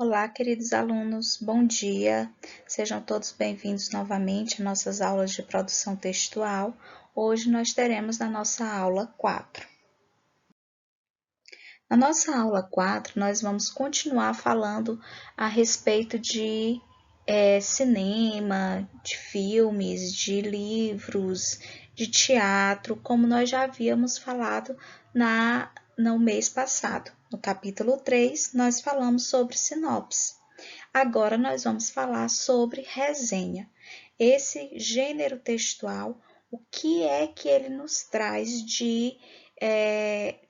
Olá, queridos alunos, bom dia. Sejam todos bem-vindos novamente às nossas aulas de produção textual. Hoje nós teremos na nossa aula 4. Na nossa aula 4, nós vamos continuar falando a respeito de cinema, de filmes, de livros, de teatro, como nós já havíamos falado no mês passado. No capítulo 3, nós falamos sobre sinopse. Agora nós vamos falar sobre resenha. Esse gênero textual, o que é que ele nos traz de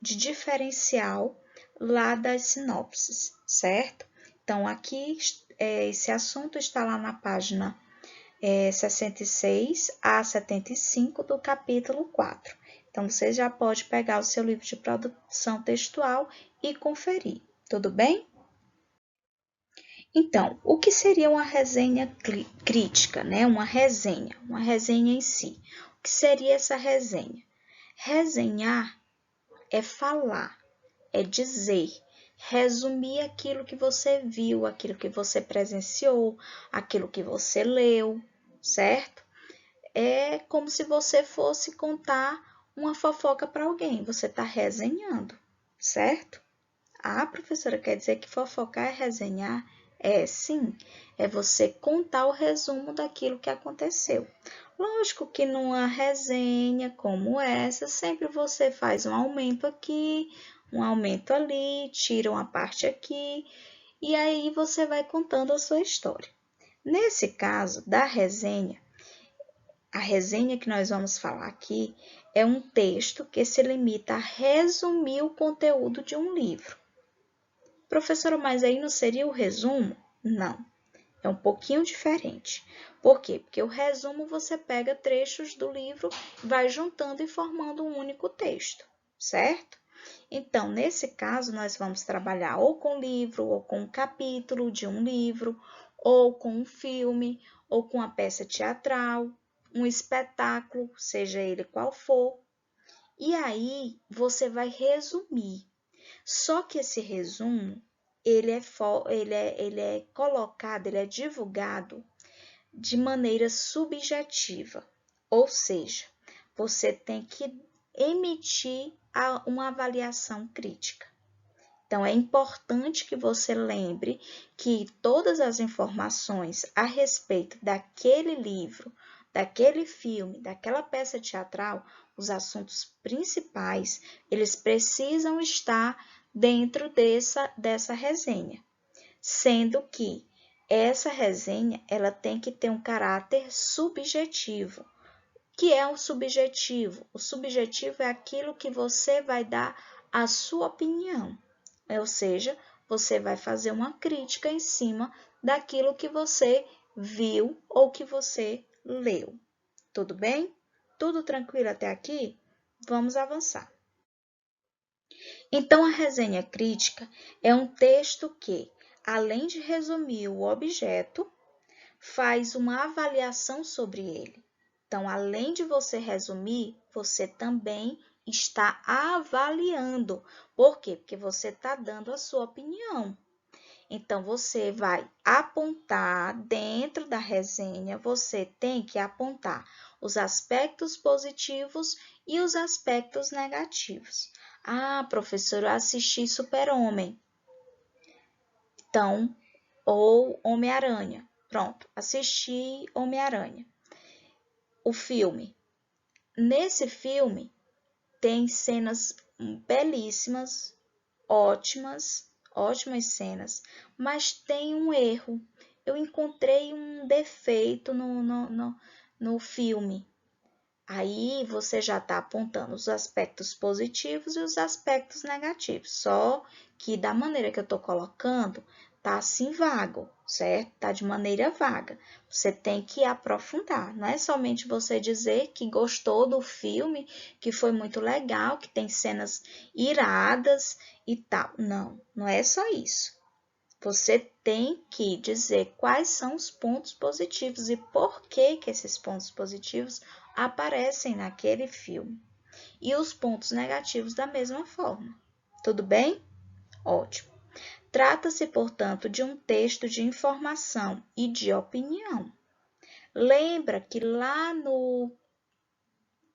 diferencial lá das sinopses, certo? Então, aqui esse assunto está lá na página 66 a 75 do capítulo 4. Então, você já pode pegar o seu livro de produção textual e conferir, tudo bem? Então, o que seria uma resenha crítica, né? Uma resenha em si. O que seria essa resenha? Resenhar é falar, é dizer, resumir aquilo que você viu, aquilo que você presenciou, aquilo que você leu, certo? É como se você fosse contar uma fofoca para alguém, você está resenhando, certo? Ah, professora, quer dizer que fofocar é resenhar? É, sim, é você contar o resumo daquilo que aconteceu. Lógico que numa resenha como essa, sempre você faz um aumento aqui, um aumento ali, tira uma parte aqui, e aí você vai contando a sua história. Nesse caso da resenha, a resenha que nós vamos falar aqui é um texto que se limita a resumir o conteúdo de um livro. Professora, mas aí não seria o resumo? Não, é um pouquinho diferente. Por quê? Porque o resumo você pega trechos do livro, vai juntando e formando um único texto, certo? Então, nesse caso, nós vamos trabalhar ou com livro, ou com um capítulo de um livro, ou com um filme, ou com uma peça teatral, um espetáculo, seja ele qual for. E aí, você vai resumir. Só que esse resumo, ele é colocado, ele é divulgado de maneira subjetiva, ou seja, você tem que emitir uma avaliação crítica. Então, é importante que você lembre que todas as informações a respeito daquele livro, daquele filme, daquela peça teatral, os assuntos principais, eles precisam estar dentro dessa resenha, sendo que essa resenha ela tem que ter um caráter subjetivo. O que é o subjetivo? O subjetivo é aquilo que você vai dar a sua opinião, ou seja, você vai fazer uma crítica em cima daquilo que você viu ou que você leu. Tudo bem? Tudo tranquilo até aqui? Vamos avançar. Então, a resenha crítica é um texto que, além de resumir o objeto, faz uma avaliação sobre ele. Então, além de você resumir, você também está avaliando. Por quê? Porque você está dando a sua opinião. Então, você vai apontar dentro da resenha, você tem que apontar os aspectos positivos e os aspectos negativos. Ah, professor, eu assisti Super-Homem. Então, ou Homem-Aranha. Pronto, assisti Homem-Aranha. O filme. Nesse filme, tem cenas belíssimas, ótimas cenas, mas tem um erro. Eu encontrei um defeito no filme. Aí você já está apontando os aspectos positivos e os aspectos negativos. Só que da maneira que eu estou colocando, tá assim vago, certo? Tá de maneira vaga. Você tem que aprofundar. Não é somente você dizer que gostou do filme, que foi muito legal, que tem cenas iradas e tal. Não, não é só isso. Você tem que dizer quais são os pontos positivos e por que esses pontos positivos aparecem naquele filme. E os pontos negativos da mesma forma. Tudo bem? Ótimo. Trata-se, portanto, de um texto de informação e de opinião. Lembra que lá no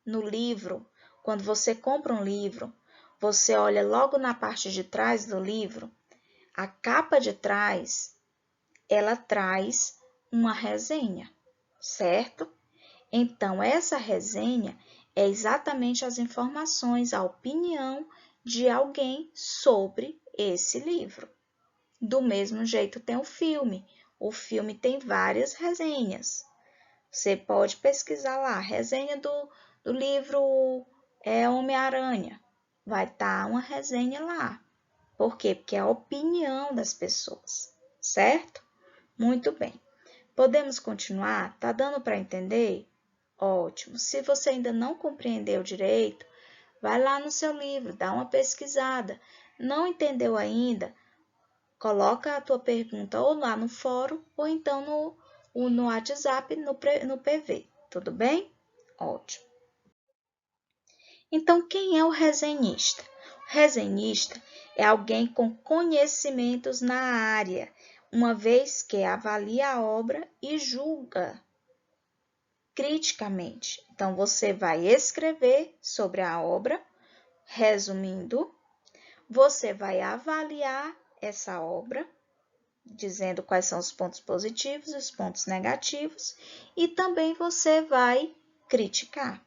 livro, quando você compra um livro, você olha logo na parte de trás do livro, a capa de trás, ela traz uma resenha, certo? Então, essa resenha é exatamente as informações, a opinião de alguém sobre esse livro. Do mesmo jeito tem o filme. O filme tem várias resenhas. Você pode pesquisar lá, resenha do livro Homem-Aranha. Vai estar uma resenha lá. Por quê? Porque é a opinião das pessoas, certo? Muito bem. Podemos continuar? Tá dando para entender? Ótimo. Se você ainda não compreendeu direito, vai lá no seu livro, dá uma pesquisada. Não entendeu ainda? Coloca a tua pergunta ou lá no fórum ou então no WhatsApp, no PV. Tudo bem? Ótimo. Então, quem é o resenhista? O resenhista é alguém com conhecimentos na área, uma vez que avalia a obra e julga criticamente. Então, você vai escrever sobre a obra, resumindo, você vai avaliar essa obra, dizendo quais são os pontos positivos e os pontos negativos, e também você vai criticar.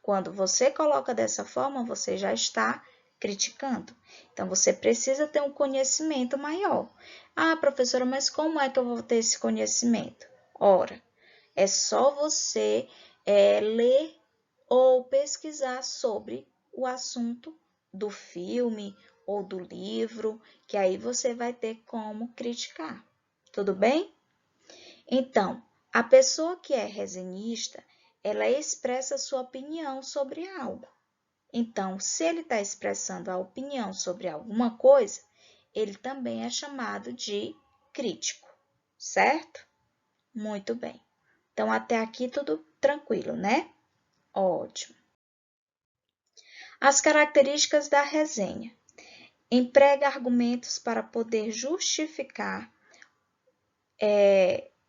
Quando você coloca dessa forma, você já está criticando. Então, você precisa ter um conhecimento maior. Ah, professora, mas como é que eu vou ter esse conhecimento? Ora, é só você ler ou pesquisar sobre o assunto do filme ou do livro, que aí você vai ter como criticar. Tudo bem? Então, a pessoa que é resenhista, ela expressa sua opinião sobre algo. Então, se ele está expressando a opinião sobre alguma coisa, ele também é chamado de crítico, certo? Muito bem. Então, até aqui tudo tranquilo, né? Ótimo. As características da resenha. Emprega argumentos para poder justificar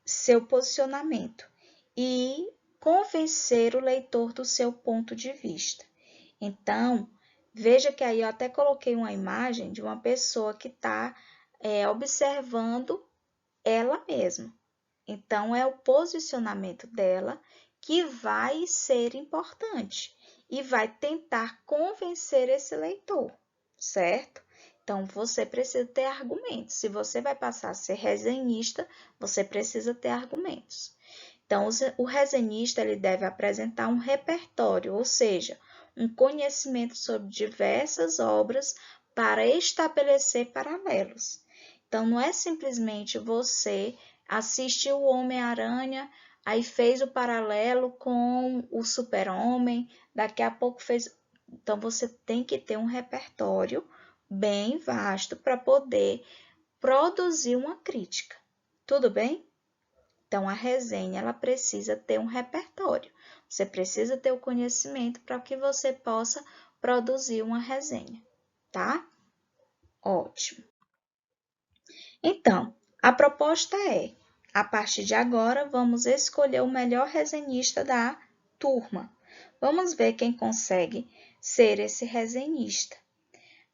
seu posicionamento e convencer o leitor do seu ponto de vista. Então, veja que aí eu até coloquei uma imagem de uma pessoa que está observando ela mesma. Então, é o posicionamento dela que vai ser importante e vai tentar convencer esse leitor, certo? Então, você precisa ter argumentos. Se você vai passar a ser resenhista, você precisa ter argumentos. Então, o resenhista ele deve apresentar um repertório, ou seja, um conhecimento sobre diversas obras para estabelecer paralelos. Então, não é simplesmente você assistir o Homem-Aranha, aí fez o paralelo com o Super-Homem, daqui a pouco fez... Então, você tem que ter um repertório bem vasto para poder produzir uma crítica. Tudo bem? Então, a resenha ela precisa ter um repertório. Você precisa ter o conhecimento para que você possa produzir uma resenha, tá? Ótimo. Então, a proposta é, a partir de agora, vamos escolher o melhor resenhista da turma. Vamos ver quem consegue ser esse resenhista.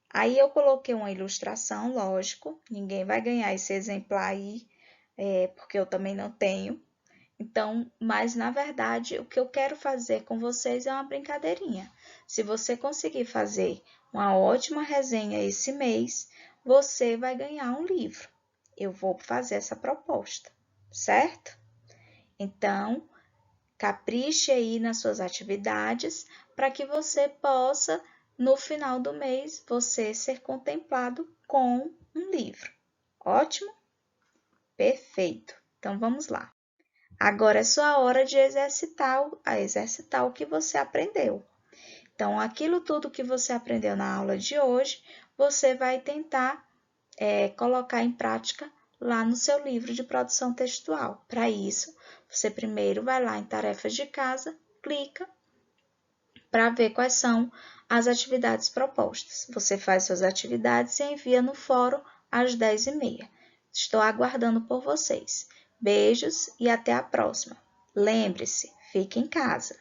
Aí eu coloquei uma ilustração, lógico, ninguém vai ganhar esse exemplar aí, porque eu também não tenho. Então, mas na verdade, o que eu quero fazer com vocês é uma brincadeirinha. Se você conseguir fazer uma ótima resenha esse mês, você vai ganhar um livro. Eu vou fazer essa proposta, certo? Então, capriche aí nas suas atividades para que você possa, no final do mês, você ser contemplado com um livro. Ótimo? Perfeito. Então, vamos lá. Agora é sua hora de exercitar o que você aprendeu. Então, aquilo tudo que você aprendeu na aula de hoje, você vai tentar colocar em prática lá no seu livro de produção textual. Para isso, você primeiro vai lá em tarefas de casa, clica para ver quais são as atividades propostas. Você faz suas atividades e envia no fórum às 10h30. Estou aguardando por vocês. Beijos e até a próxima. Lembre-se, fique em casa.